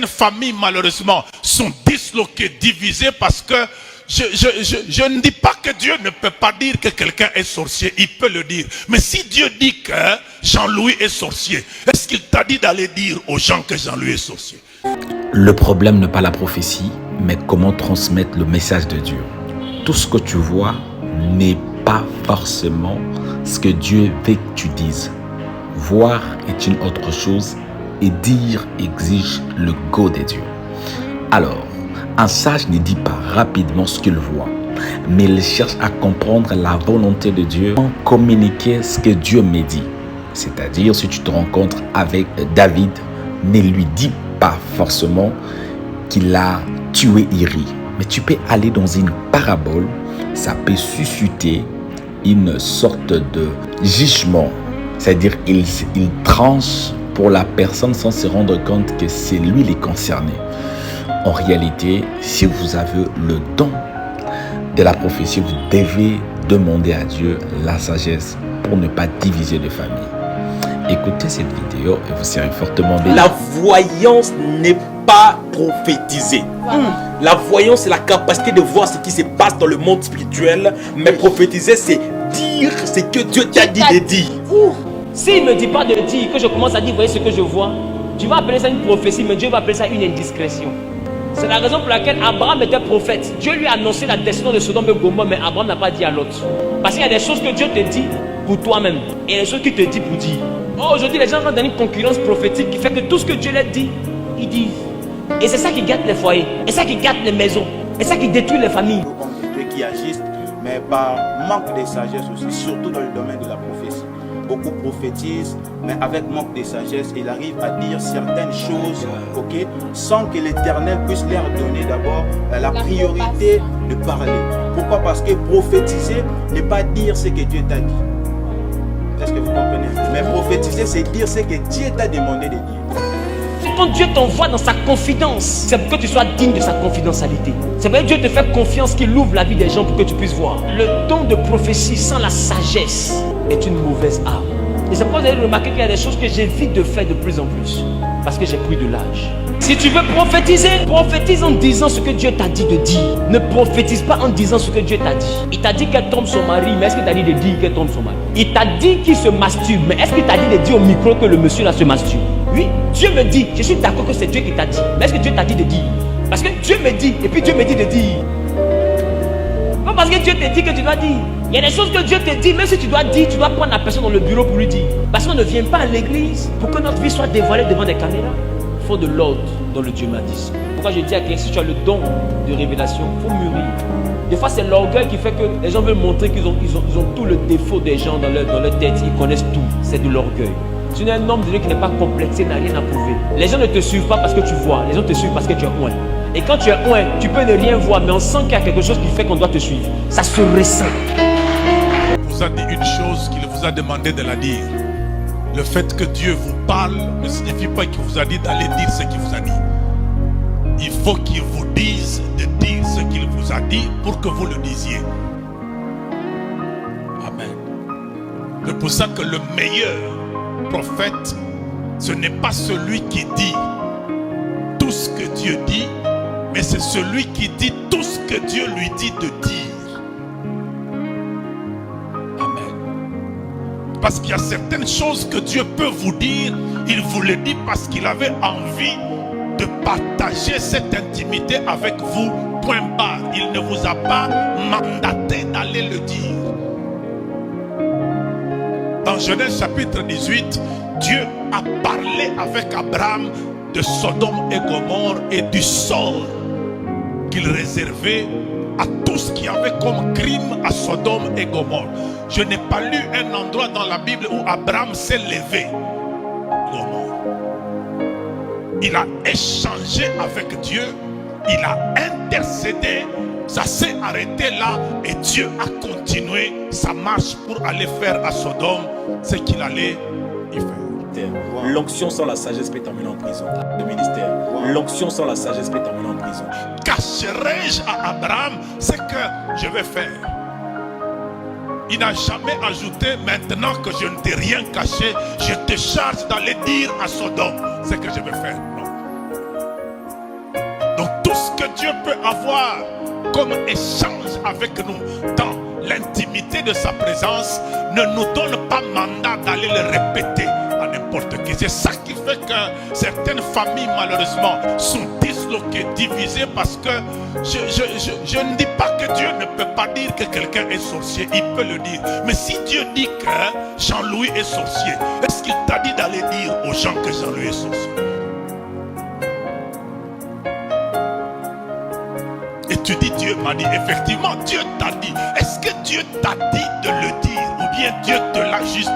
familles, malheureusement, sont disloquées, divisées parce que je ne dis pas que Dieu ne peut pas dire que quelqu'un est sorcier, il peut le dire. Mais si Dieu dit que Jean-Louis est sorcier, est-ce qu'il t'a dit d'aller dire aux gens que Jean-Louis est sorcier? Le problème n'est pas la prophétie, mais comment transmettre le message de Dieu. Tout ce que tu vois n'est pas forcément ce que Dieu veut que tu dises. Voir est une autre chose et dire exige le go de Dieu. Alors, un sage ne dit pas rapidement ce qu'il voit, mais il cherche à comprendre la volonté de Dieu, communiquer ce que Dieu me dit. C'est-à-dire, si tu te rencontres avec David, ne lui dis pas forcément qu'il a tué Uri, mais tu peux aller dans une parabole, ça peut susciter une sorte de jugement, c'est-à-dire il tranche pour la personne sans se rendre compte que c'est lui les concerné. En réalité, si vous avez le don de la prophétie, vous devez demander à Dieu la sagesse pour ne pas diviser de famille. Écoutez cette vidéo et vous serez fortement bénis. La voyance n'est pas prophétiser. La voyance, c'est la capacité de voir ce qui se passe dans le monde spirituel. Mais prophétiser, c'est dire ce que Dieu t'a dit de dire. S'il ne me dit pas de dire, que je commence à dire, voyez ce que je vois, tu vas appeler ça une prophétie, mais Dieu va appeler ça une indiscrétion. C'est la raison pour laquelle Abraham était prophète. Dieu lui a annoncé la destinée de Sodome et Gomorrhe, mais Abraham n'a pas dit à l'autre. Parce qu'il y a des choses que Dieu te dit pour toi-même. Et des choses qu'il te dit pour dire. Aujourd'hui, les gens rentrent dans une concurrence prophétique qui fait que tout ce que Dieu leur dit, ils disent. Et c'est ça qui gâte les foyers, et ça qui gâte les maisons, et ça qui détruit les familles. Dieu qui agissent, mais par manque de sagesse aussi, surtout dans le domaine de la prophétie. Beaucoup prophétisent, mais avec manque de sagesse, ils arrivent à dire certaines choses, ok, sans que l'Éternel puisse leur donner d'abord la priorité de parler. Pourquoi? Parce que prophétiser n'est pas dire ce que Dieu t'a dit. Est-ce que vous comprenez? Mais prophétiser, c'est dire ce que Dieu t'a demandé de dire. Quand Dieu t'envoie dans sa confidence, c'est pour que tu sois digne de sa confidentialité. C'est pour que Dieu te fait confiance, qu'il ouvre la vie des gens pour que tu puisses voir. Le don de prophétie sans la sagesse est une mauvaise arme. Et c'est pourquoi vous avez remarqué qu'il y a des choses que j'évite de faire de plus en plus. Parce que j'ai pris de l'âge. Si tu veux prophétiser, prophétise en disant ce que Dieu t'a dit de dire. Ne prophétise pas en disant ce que Dieu t'a dit. Il t'a dit qu'elle trompe son mari, mais est-ce qu'il t'a dit de dire qu'elle trompe son mari? Il t'a dit qu'il se masturbe, mais est-ce qu'il t'a dit de dire au micro que le monsieur là se masturbe? Oui, Dieu me dit, je suis d'accord que c'est Dieu qui t'a dit. Mais est-ce que Dieu t'a dit de dire? Parce que Dieu me dit, et puis Dieu me dit de dire. Pas parce que Dieu te dit que tu dois dire. Il y a des choses que Dieu te dit, même si tu dois dire, tu dois prendre la personne dans le bureau pour lui dire. Parce qu'on ne vient pas à l'église pour que notre vie soit dévoilée devant des caméras. Il faut de l'ordre dans le diomatisme. Pourquoi je dis à quelqu'un, si tu as le don de révélation, il faut mûrir. Des fois, c'est l'orgueil qui fait que les gens veulent montrer qu'ils ont tout le défaut des gens dans leur tête. Ils connaissent tout. C'est de l'orgueil. Tu es un homme de Dieu qui n'est pas complexé, n'a rien à prouver. Les gens ne te suivent pas parce que tu vois. Les gens te suivent parce que tu es loin. Et quand tu es loin, tu peux ne rien voir, mais on sent qu'il y a quelque chose qui fait qu'on doit te suivre. Ça se ressent. Il vous a dit une chose qu'il vous a demandé de la dire. Le fait que Dieu vous parle ne signifie pas qu'il vous a dit d'aller dire ce qu'il vous a dit. Il faut qu'il vous dise de dire ce qu'il vous a dit pour que vous le disiez. Amen. C'est pour ça que le meilleur prophète, ce n'est pas celui qui dit tout ce que Dieu dit, mais c'est celui qui dit tout ce que Dieu lui dit de dire. Amen. Parce qu'il y a certaines choses que Dieu peut vous dire, il vous le dit parce qu'il avait envie de partager cette intimité avec vous, point barre. Il ne vous a pas mandaté d'aller le dire. Dans Genèse chapitre 18, Dieu a parlé avec Abraham de Sodome et Gomorrhe et du sort qu'il réservait à tout ce qui avait comme crime à Sodome et Gomorrhe. Je n'ai pas lu un endroit dans la Bible où Abraham s'est levé. Gomorrhe. Il a échangé avec Dieu, il a intercédé, ça s'est arrêté là et Dieu a continué sa marche pour aller faire à Sodome ce qu'il allait y faire. L'onction sans la sagesse peut t'emmener en prison. Le ministère. L'onction sans la sagesse peut t'emmener en prison. Cacherai-je à Abraham ce que je vais faire? Il n'a jamais ajouté, maintenant que je ne t'ai rien caché, je te charge d'aller dire à Sodome ce que je vais faire. Non. ce que Dieu peut avoir comme échange avec nous dans l'intimité de sa présence ne nous donne pas mandat d'aller le répéter à n'importe qui. C'est ça qui fait que certaines familles malheureusement sont disloquées, divisées, parce que je ne dis pas que Dieu ne peut pas dire que quelqu'un est sorcier, il peut le dire. Mais si Dieu dit que Jean-Louis est sorcier, est-ce qu'il t'a dit d'aller dire aux gens que Jean-Louis est sorcier? Et tu dis, Dieu m'a dit. Effectivement, Dieu t'a dit. Est-ce que Dieu t'a dit de le dire? Ou bien Dieu te l'a juste